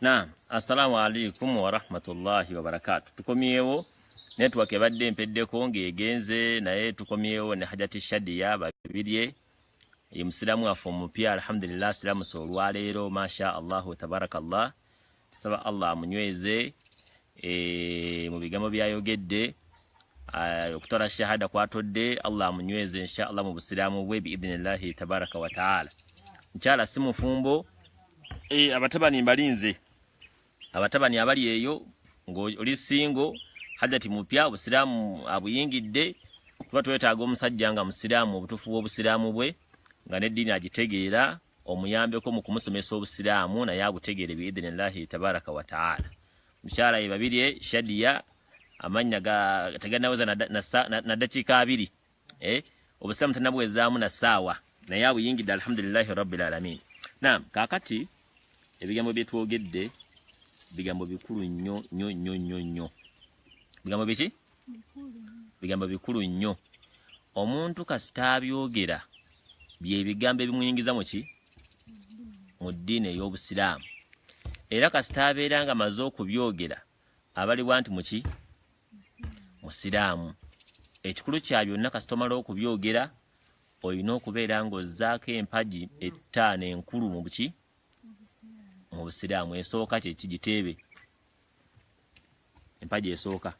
Naam, assalamu alaikum wa rahmatullahi wa barakatuh. Tukomyewo network ebadde empeddeko ng'egenze naye tukomyewo ne Hajati Shadiya babirye ye musilamu afu omupya alhamdulillah silamu olwaleero masha Allahu tabarakallah. Saba Allah amunyweze mu bigambo byayogedde okutola shahada kwatodde Allah amunyweze insha Allah mu busilamu bwe biidhnillahi tabaraka wa taala. Nkyala si mufumbo abatabani mbalinze abatabani abali eyo ng'oli singo Hajati mupya obusilamu abuyingidde tuba twetaaga omusajja nga musiraamu obutufu bw'obusiraamu bwe nga n'eddiini agitegeera omuyambeko mu kumusomesa obusiraamu naye abutegeere biidhnillahi tabaraka wa taala. Mukyala ye babirye Shadiya amanya teganaweza na dakiika 2 obusiraamu tanabwezaamu na ssaawa naye abuyingidde alhamdulillahi rabbil alamin. Naam, kaakati ebigambo byetwogedde bigambo bikulu nnyo. Bigambo biki? Bigambo bikulu nnyo. Omuntu kasita abyogera bye bigambo ebimuyingiza mu ki? Mu ddiini ey'obusiraamu. Era kasita abeera nga amaze okubyogera abalibwa nti mu ki? Musiraamu. Ekikulu kya byonna kasita omala okubyogera olina okubeera ng'ozzaako empagi 5 enkulu mu buki? Mu busiraamu. Esooka kye kigiteebe. Empagi esooka.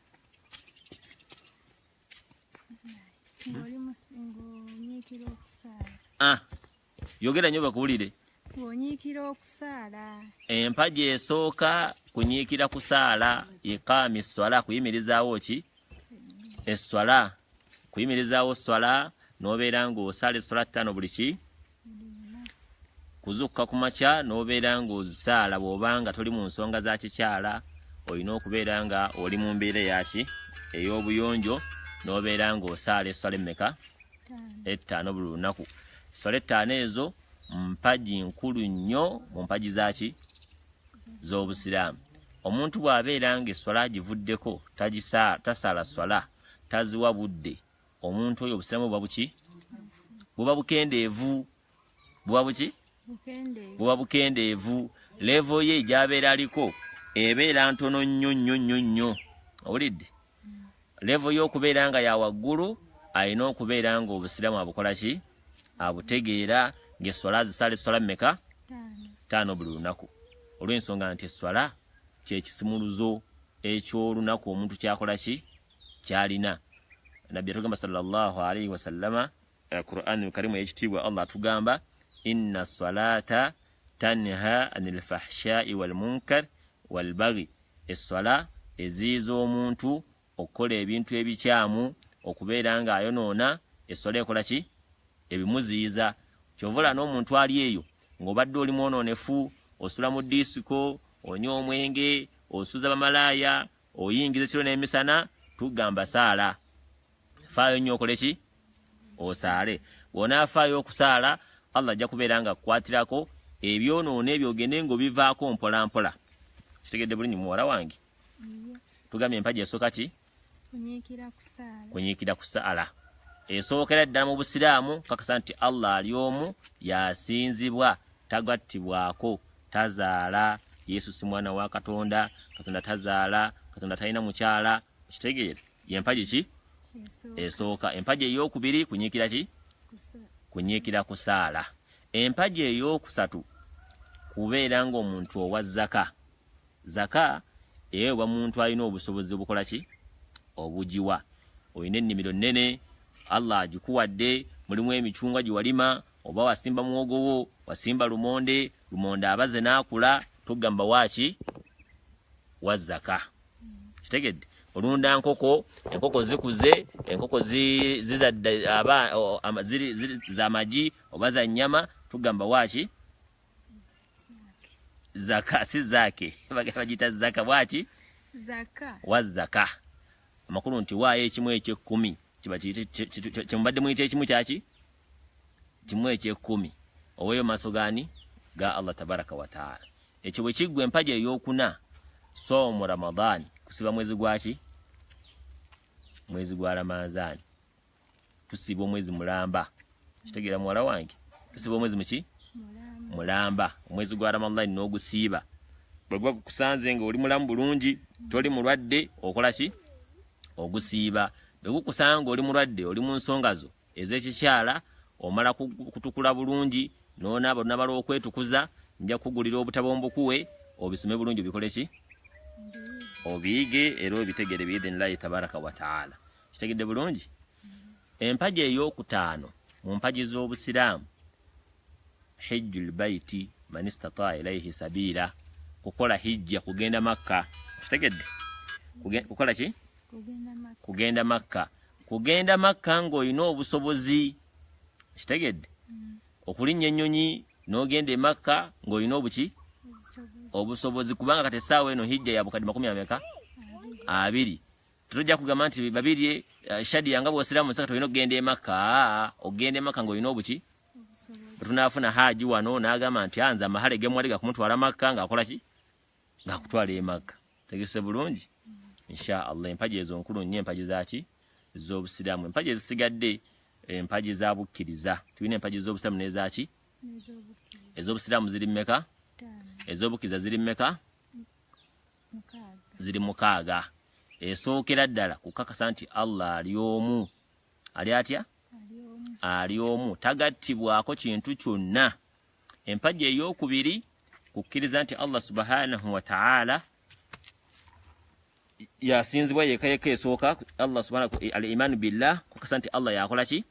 Ng'oli musingo onyiikira okusaala. Yogera nnyo bakuwulire. Onyiikira okusaala. Empagi esooka kunyiikira kusaala iqaami swala kuyimirizaawo ki? Esswala. Kuyimirizaawo swala n'obeera ng'osala esswala 5 buli ki? Kuzukka ku makya n'obeera ng'ozisaala bw'obanga toli mu nsonga za kikyala olina okubeera nga oli mu mbeera yaki ey'obuyonjo n'obeera ng'osaala esswala emmeka? 5 buli lunaku. Esswala 5 ezo mpagi nkulu nnyo mu mpagi zaki? Z'obusiraamu. Omuntu bw'abeera ng'esswala agivuddeko tasaala swala taziwa budde omuntu oyo obusiraamu buba buki? Buba bukendeevu. Buba buki? Buba bukendeevu. Levo ye gy'abeera aliko ebeera ntono nnyo. Owulidde? Levo y'okubeera nga ya waggulu alina okubeera ng'obusiraamu abukola ki? Abutegeera ng'esswala azisala esswala mmeka? 5 buli lunaku. Olw'ensonga nti esswala kyekisimuluzo eky'olunaku omuntu kyakola ki? Kyalina. Nabbi yatugamba sallallahu alayhi wa sallama Qur'an karimu ekitiibwa Allah atugamba inna salata tanha anil fahsha'i wal munkar wal baghi. Esswala eziiza omuntu okukola ebintu ebikyamu okubeera nga ayonoona. Esswala ekola ki? Ebimuziiza. Kyovula n'omuntu ali eyo ng'obadde oli mwonoonefu osula mu disiko onywa omwenge osuza bamalaaya oyingiza ekiro n'emisana tugamba saala. Faayo nnyo okole ki? Osaale. Bw'onaafaayo okusaala Allah ajja kubeera nga akukwatirako ebyonoona ebyo ogende ng'obivaako mpola mpola. Kitegedde bulungi muwala wange? Tugambye empagi esooka ki? Kunyiikira kusaala. Esookera ddala mu busiraamu kakasa nti Allah ali omu yasinzibwa tagattibwako tazaala. Yesu si mwana wa Katonda. Katonda tazaala. Katonda talina mukyala. Kitegeere y'empagi ki? Esooka. Empagi ey'okubiri kunyiikira ki? Kunyiikira kusaala. Empagi ey'okusatu kubeera ng'omuntu owa zaka. Zaka eyeebwa muntu alina obusobozi bukola ki? Obugiwa. Olina ennimiro nnene Allah agikuwadde mulimu emicungwa gye walima oba wasimba muwogo wo wasimba lumonde abaze n'akula tugamba waaki? Wa zaka. Kitegedde? Olunda enkoko zikuze enkoko zizadde za magi oba za nnyama tugamba waaki? Zaka. Si zaake bagita zaka. Waaki? Zaka. Wa zaka. Amakulu nti waayo ekimu eky'ekkumi kiba kyemubadde muyita ekimu kyaki? Kimu eky'ekkumi oweeyo maaso gaani? Ga Allah tabaraka wa taala. Ekyo bwe kiggwa empagi ey'okuna soomu Ramadhaani kusiba mwezi gwaki? Mwezi gwa Ramadhaani. Tusiba omwezi mulamba. Kitegeera muwala wange? Tusiba omwezi muki? Mulamba. Omwezi gwa Ramadhaani n'ogusiiba bwe kusanze nga oli mulamu bulungi toli mulwadde okola ki ogusiiba bwe kukusanga oli mulwadde oli mu nsonga zo ez'ekikyala omala kutukula bulungi nonaaba nabala okwetukuza nja kugulira obutabo mbukuwe obisome bulungi obikole ki obiyige era obitegere biidhinillahi tabaraka wa taala kitegedde bulungi empaji ey'okutaano mu mpaji z'obusiraamu hijjul baiti man istataa ilaihi sabiila kukola hijja kugenda makka kitegedde kukola ki kugenda makka ng'olina obusobozi kitegedde okulinnya ennyonyi n'ogenda makka ng'olina obusobozi kubanga kati essaawa eno hijja ya bukadde 200 tujja kugamba nti babiri shadi yanga bw'osiraamu saka tolina okugenda makka ogenda makka ng'olina tunaafuna haji wano n'agamba nti anza amahale gemwali gakumutwala makka ng'akola ki ng'akutwala makka tegese bulungi insha Allah empaji ezo nkulu nnyo empaji zaki z'obusiraamu empaji ezisigadde empaji za bukkiriza tulina empaji z'obusiraamu n'ezaki ez'obusiraamu ziri mmeka ez'obukkiriza ziri mmeka ziri 6 esookera ddala kukakasa nti Allah ali omu ali atya ali omu tagattibwako kintu kyonna empaji ey'okubiri kukkiriza nti Allah subhanahu wa ta'ala yasinzibwa yekayeka esooka Allah subhanahu al-iman billah kukasa nti Allah yakola ki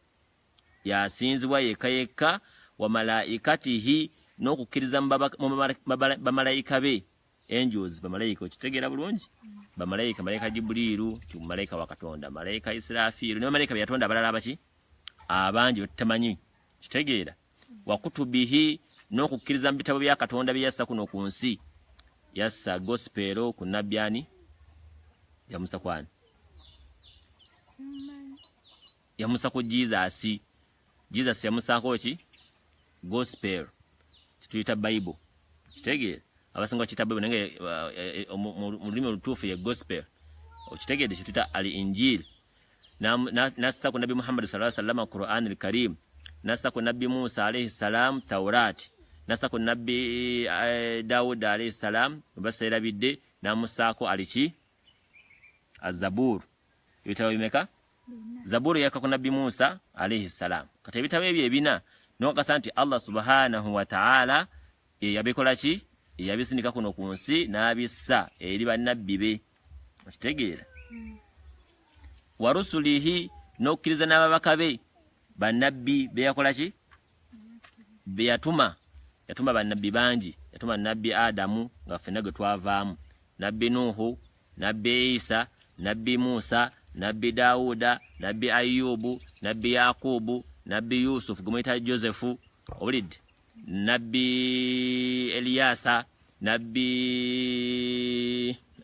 yasinzibwa yekayeka wa malaikatihi n'okukkiriza bamalayika be angels bamalayika okitegeera bulungi bamalayika malayika Jibrilu malayika wa Katonda malayika Israfiru ne bamalayika byatonda abalala abaki abangi otamanyi kitegeera wa kutubihi n'okukkiriza mu bitabo bya Katonda bye yassa kuno ku nsi yassa gospel ku nabyani ya Musa kwani ya Musa ku Jesus ya Musa ko ki gospel tuyita Bible kitegeera abasinga kita Bible nange mu lulimi olutuufu ya gospel okitegeedde tuyita al-injil nassa ku Nabi Muhammad sallallahu alaihi wasallam Qur'an al-Karim nassa ku Nabi Musa alayhi salam Taurat nassa ku Nabi Daud alayhi salam basera bidde namusako aliki az-Zabur ibitabo bimeka Zaburu yaka ku Nabi Musa alayhi salam kati ebitabo ebyo ebina n'okasa nti Allah subhanahu wa ta'ala yabikola ki yabisindika kuno ku nsi n'abissa eri bannabbi be okitegeera wa rusulihi n'okkiriza n'ababaka be bannabbi be yakola ki be yatuma bannabbi bangi yatuma nabbi Adamu nga ffenna gwe twavaamu nabbi Nuhu nabbi Isa nabbi Musa nabbi Dauda nabbi Ayubu nabbi Yakubu nabbi Yusuf gumuyita Josefu olid nabbi Eliyasa nabbi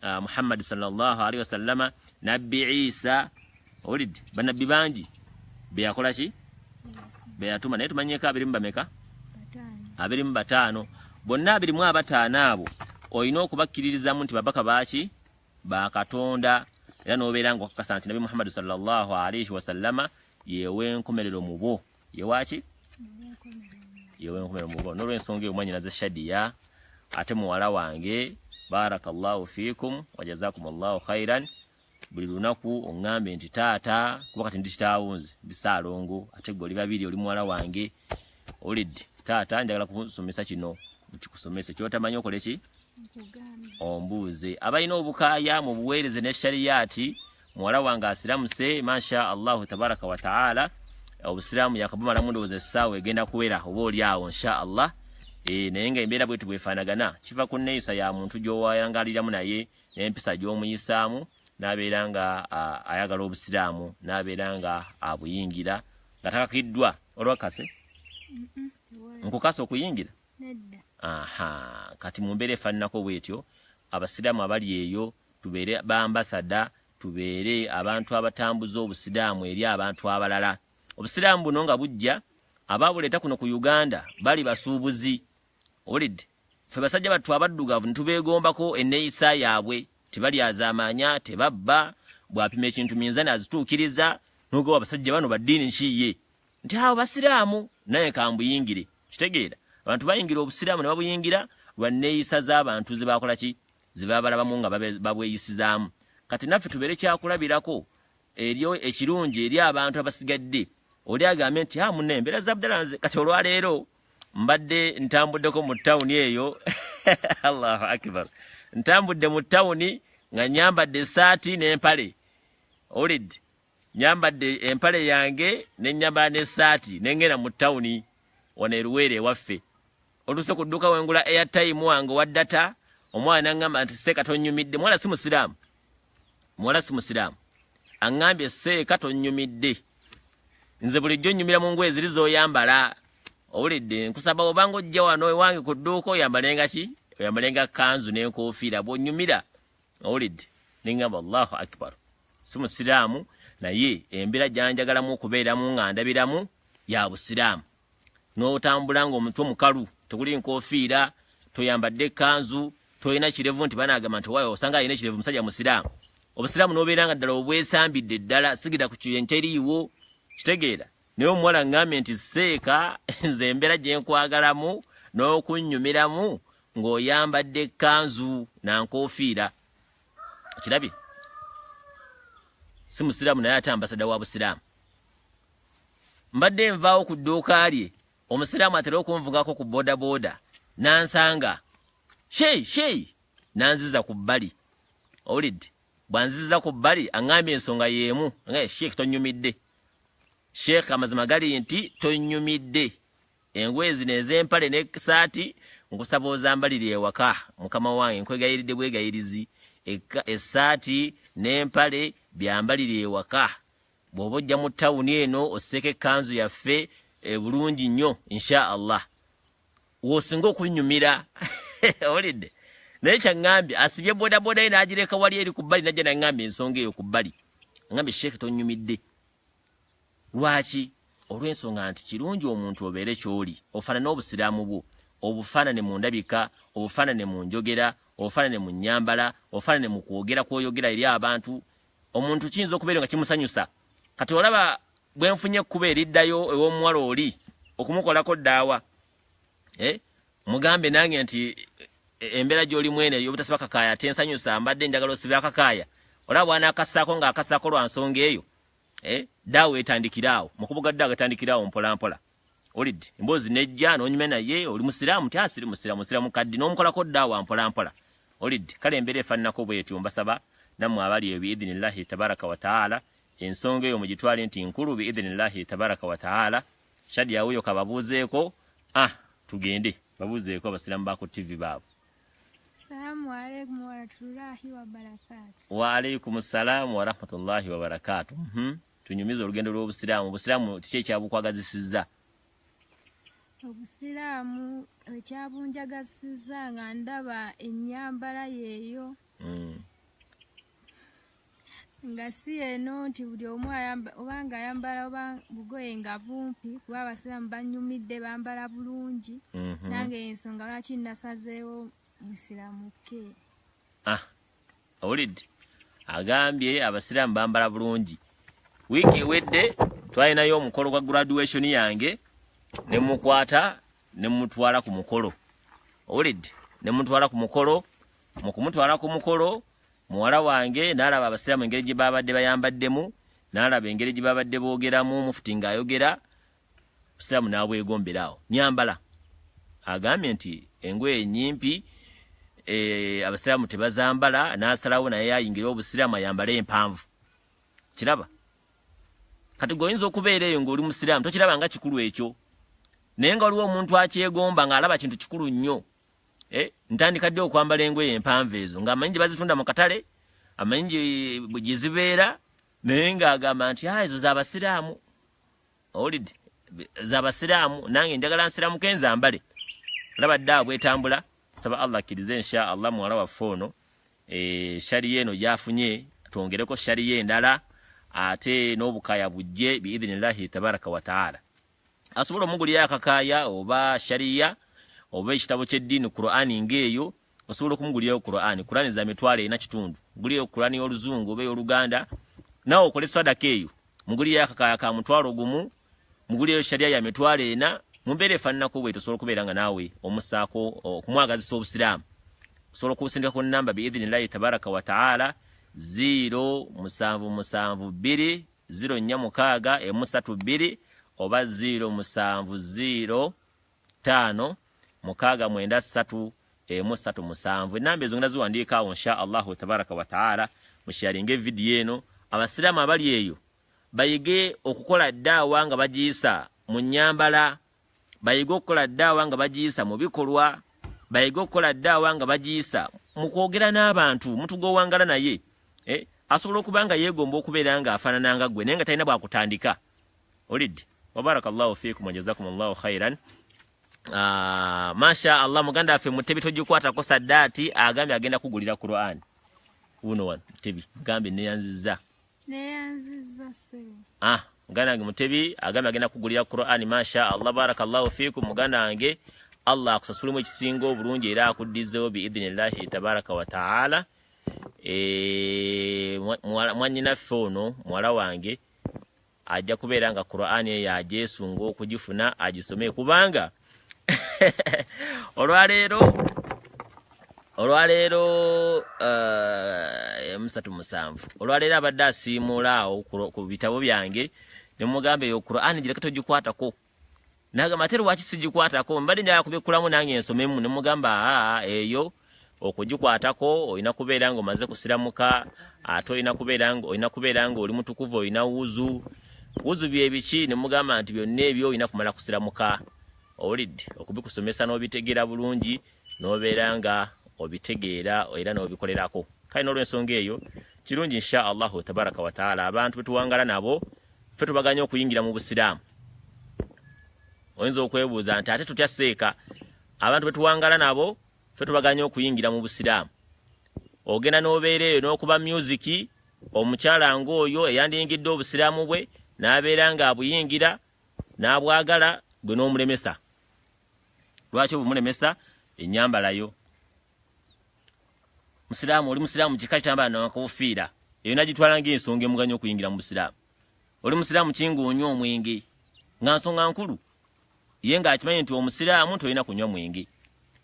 Muhammad sallallahu alaihi wasallama nabbi Isa olid banabbi bangi be yakola ki be yatuma naye tumanyeka abiri mbameka abiri mbatano bonna abiri mu abatano abo oyina okubakkiririzamu nti babaka baki ba Katonda era nobeera nga okakasa nti Nabi Muhammad sallallahu alaihi wasallama yewe enkomerero mubo yewaki yewe enkomerero mubo n'olw'ensonga eyo mwanyina za Shadiya ate muwala wange barakallahu fikum wa jazakumullahu khairan buli lunaku ongambe nti taata kuba kati ndi kitawunzi ndi Saalongo ate gwe oli babiri oli muwala wange olid taata njagala kusomesa kino kikusomese kyotamanyi okole ki ombuuze abalina obukaaya mu buweereze ne shariyati muwala wange asiramuse masha Allahu tabaraka wa taala obusiraamu yakabumala mundoze essaawa egenda kuwera oba oli awo insha Allah naye nga embeera bwetu bwefaanagana kiva ku nneeyisa ya muntu gy'owayangaliramu naye n'empisa gy'omuyisaamu n'abeera nga ayagala obusiraamu n'abeera nga abuyingira nga takakiddwa olwakase nkukasa okuyingira kati mu mbeera efaananako bwetyo abasiraamu abali eyo tubeere bambasada tubeere abantu abatambuza obusiraamu eri abantu abalala obusiraamu buno nga bujja abaabuleeta kuno ku Uganda bali basuubuzi olid ffe basajja battu abaddugavu nitubeegombako enneeyisa yaabwe tebalyazaamaanya tebabba bw'apima ekintu minzaani azituukiriza n'ogoba abasajja bano baddiini nkiye nti awo basiraamu naye kambuyingire kitegeera abantu bayingira obusiraamu ne babuyingira lwa neeyisa z'abantu ze bakola ki ze babalabamu nga babweyisizaamu. Kati naffe tubeere kyakulabirako eryo ekirungi eri abantu abasigadde. Oli agambe nti munne embeera za Abdallah nze kati olwaleero mbadde ntambuddeko mu ttawuni eyo Allahu akbar, ntambudde mu ttawuni nga nyambadde essaati n'empale. Olid nyambadde empale yange ne nyambala n'essaati ne ngenda mu ttawuni wano e Luweere ewaffe. Oluse ku dduuka wengula airtime wange wa data, omwana n'aŋŋamba nti seeka tonnyumidde. Muwala si musiraamu, muwala si musiraamu, aŋŋambye seeka tonnyumidde, nze bulijjo nnyumira mu ngoye ziri z'oyambala. Owulidde, nkusaba obanga ojja wano ewange ku dduuka oyambalenga ki? Oyambalenga kanzu n'enkofiira bw'onnyumira. Owulidde, ne ŋŋamba Allahu akbar, si musiraamu naye embeera gyanjagalamu okubeeramu nga ndabiramu ya busiraamu. N'otambula ng'omutwe mukalu, tekuli nkofiira, toyambadde kanzu, toyina kirevu nti banaagamba nti waayo osanga alina ekirevu musajja musiraamu. Obusiraamu n'obeera nga ddala obwesambidde ddala, sigira ku kyenkyeriiwo, kitegeera. Naye omuwala ngambye nti seeka nze embeera gye nkwagalamu n'okunnyumiramu ng'oyambadde kanzu na nkofiira. Kirabye? Si musiraamu naye ate ambasada wa busiraamu. Mbadde nvaawo ku dduuka lye, omusiraamu atera okunvugako ku bodaboda, nansanga shei nanziza ku bbali. Owulidde, bwanziza ku bbali aŋŋambye ensonga y'emu, nga sheikh tonnyumidde. Sheikh amazima gali nti tonnyumidde, engoye zino ez'empale n'essaati nkusaba ozambalire ewaka mukama wange, nkwegayiridde bwegayirizi. Essaati n'empale byambalire ewaka. Bw'oba ojja mu ttawuni eno osseeko ekkanzu yaffe bulungi nnyo insha Allah, w'osinga okunnyumira. Owulidde, naye kyaŋŋambye asibye bodaboda ye n'agireka wali eri ku bbali, najja naŋŋambye ensonga eyo ku bbali. Ŋŋambye sheikh tonnyumidde. Lwaki? Olw'ensonga nti kirungi omuntu obeere ky'oli, ofaanane obusiraamu bwo, obufaanane mu ndabika, obufaanane mu njogera, obufaanane mu nnyambala, obufaanane mu kwogera kw'oyogera eri abantu. Omuntu kiyinza okubeera nga kimusanyusa. Kati olaba bwe nfunye ekkuba eriddayo ew'omuwala oli okumukolako ddaawa, mugambe nange nti embeera gy'oli mwene ey'obutasiba kakaaya ate nsanyusa, mbadde njagala osibe akakaaya. Olaba bw'anaakassaako ng'akassaako lwa nsonga eyo, daawa etandikiraawo, makubo ga daawa gatandikiraawo mpola mpola. Olidde, emboozi nejja n'onyume naye oli musiraamu, ti asiri musiraamu, musiraamu kaddi, n'omukolako daawa mpola mpola. Olidde, kale embeera efaananako bw'etyo. Mbasaba nammwe abali eyo biidhinillahi tabaraka wa taala, ensonga eyo mugitwale nti nkulu biidhinillahi tabaraka wa taala. Shadia huyo kababuuzeeko, tugende babuuzeeko abasiraamu ba ku TV baabo. Assalamu alaikum wa rahmatullahi wa barakatuh. Wa alaikum assalamu wa rahmatullahi wa barakatuh. Tunyumiza olugendo lw'obusiraamu. Obusiraamu kiki ekyabukwagazisizza? Obusiraamu ekyabunjagasizza nga ndaba ennyambala yeeyo nga si eno nti buli omu obanga ayambala oba bugoye nga bumpi, kuba abasiraamu banyumidde bambala bulungi. Nange ensonga lwaki nasazeewo musiramuke. Owulidde, agambye abasiraamu bambala bulungi. Wiiki ewedde twalinayo omukolo gwa graduation yange, ne mukwata ne mutwala ku mukolo. Owulidde, ne mutwala ku mukolo. Mu kumutwala ku mukolo muwala wange n'alaba abasiraamu engeri gye babadde bayambaddemu, n'alaba engeri gye babadde boogeramu, mufuti ng'ayogera, obusiraamu n'abwegomberaawo. Nyambala agambye nti engoye ennyimpi abasiraamu tebazambala, n'asalawo naye ayingira obusiraamu ayambale empanvu. Kiraba? Kati goyinza okubeera eyo ng'oli musiraamu tokiraba nga kikulu ekyo, naye nga waliwo omuntu akyegomba ng'alaba kintu kikulu nnyo. Ntandika dde okwambala engoye empanvu ezo ng'amanyi gye bazitunda mu katale, amanyi gye zibeera, naye ng'agamba nti ezo z'abasiraamu. Owulidde, z'abasiraamu, nange njagala nsiraamuke nzambale. Laba dda bwetambula. Saba Allah akkirize insha Allah muwala waffe ono shariya eno gy'afunye twongereko shariya endala, ate n'obukaaya bujje biidhinillahi tabaraka wa taala. Asobola omugulira akakaaya oba shariya oba ekitabo ky'eddiini Qur'ani ng'eyo, osobola okumugulirayo Qur'ani. Qur'ani za mitwalo ena kitundu. Mugulirayo Qur'ani y'Oluzungu oba y'Oluganda, nawe okole sadaka eyo. Mugulirayo akakaaya ka mutwalo gumu, mugulirayo shariya ya mitwalo ena, mumbeera efaananako bwe tosobola okubeera nga naawe omussaako okumwagazisa obusiraamu osobola okusindika ku nnamba biidhinillahi tabaraka wa taala 0772 oba 0705693637 ennamba ezo ngenda ziwandiika awo insha allahu tabaraka wa taala musharinga evidiyo eno abasiraamu abali eyo bayige okukola ddaawa nga bagiyisa mu nnyambala bayige okukola ddaawa nga bagiyisa mu bikolwa bayige okukola ddaawa nga bagiyisa mu kwogera n'abantu omuntu gw'owangala naye asobola okuba nga yeegomba okubeera nga afaanana nga ggwe naye nga talina bwakutandika olidde wabarakallahu fiikum wajazakumullahu khairan masha allah muganda waffe Mutebi togikwatako saddaati agambye agenda kugulira Qur'an uno wano Mutebi gambye neyanziza sebo muganda wange Mutebi agambye agenda kugulira Qur'an masha allah barakallahu fiikum muganda wange Allah akusasulemu ekisinga obulungi era akuddizeewo biidhinillahi tabaraka wa taala mwannyinaffe ono muwala wange ajja kubeera nga Qur'an eyo ajeesunga okugifuna agisome kubanga olwaleero 37 olwaleero abadde asiimuula awo ku bitabo byange ne mugamba eyo Qur'an gireke togikwatako nagamba ate lwaki sigikwatako mbadde njagala kubikkulamu nange ensomemu ne mugamba eyo okugikwatako olina kubeera nga omaze kusiramuka ate olina kubeera nga oli mutukuvu olina wuzu bye biki ne mugamba nti byonna ebyo olina kumala kusiramuka owulidde okubikusomesa n'obitegeera bulungi n'obeera nga obitegeera era n'obikolerako kale n'olw'ensonga eyo kirungi insha allahu tabaraka wa taala abantu betuwangala nabo ffe tubaganya okuyingira mu busiraamu oyinza okwebuuza nti ate tutya seeka abantu betuwangala nabo ffe tubaganya okuyingira mu busiraamu ogenda n'obeera eyo n'okuba musiki omukyala ng'oyo eyandiyingidde obusiraamu bwe n'abeera nga abuyingira n'abwagala gwe n'omulemesa lwaki obumulemesa ennyambalayo musiraamu oli musiraamu kika kitambala n'akabufiira eyo nagitwala ng'ensonga emuganya okuyingira mu busiraamu oli musiraamu kinguunya omwenge nga nsonga nkulu ye ng'akimanyi nti omusiraamu tolina kunywa mwenge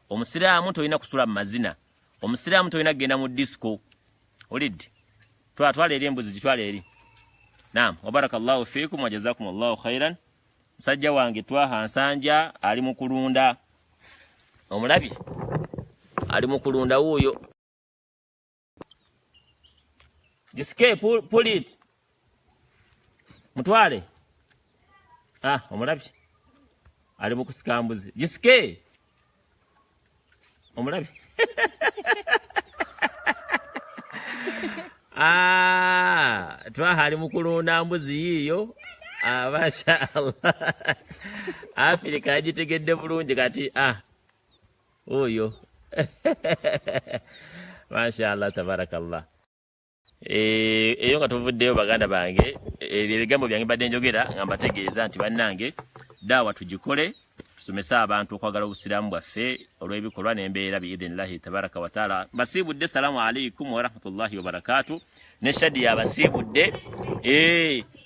omusiraamu tolina kusula mu mazina omusiraamu tolina kugenda mu disco olidde twatwala eri embuzi gitwala eri naam wabarakallahu fiikum wajazakumullahu khairan musajja wange Twaha Nsanja ali mu kulunda omulabye ali mu kulunda wuuyo Jisike pull it mutwale omulabye ali mu kusika mbuzi Jisike omulabye Twaha ali mu kulunda mbuzi yiyo masha allah Afrika yagitegedde bulungi kati oyo masha allah tabarakallah eyo nga tuvuddeyo baganda bange ebyo ebigambo byange badde njogera nga mbategeeza nti bannange daawa tugikole tusomesa abantu okwagala obusiraamu bwaffe olw'ebikolwa n'embeera biidhinillahi tabaraka wa taala basiibudde salaamu alaikum warahmatullahi wabarakatu ne shadi yabasiibudde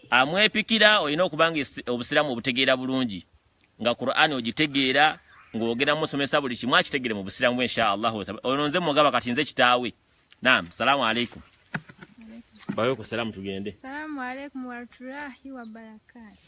amwepikira olina okubanga obusiraamu obutegeera bulungi nga Qur'an ogitegeera ng'ogenda musomesa buli kimu akitegere mu busiraamu insha allahu ono nze mugaba kati nze kitaawe naam salaamu alaikum bayo ku salaamu tugende salamu alaikum warahmatullahi wabarakatu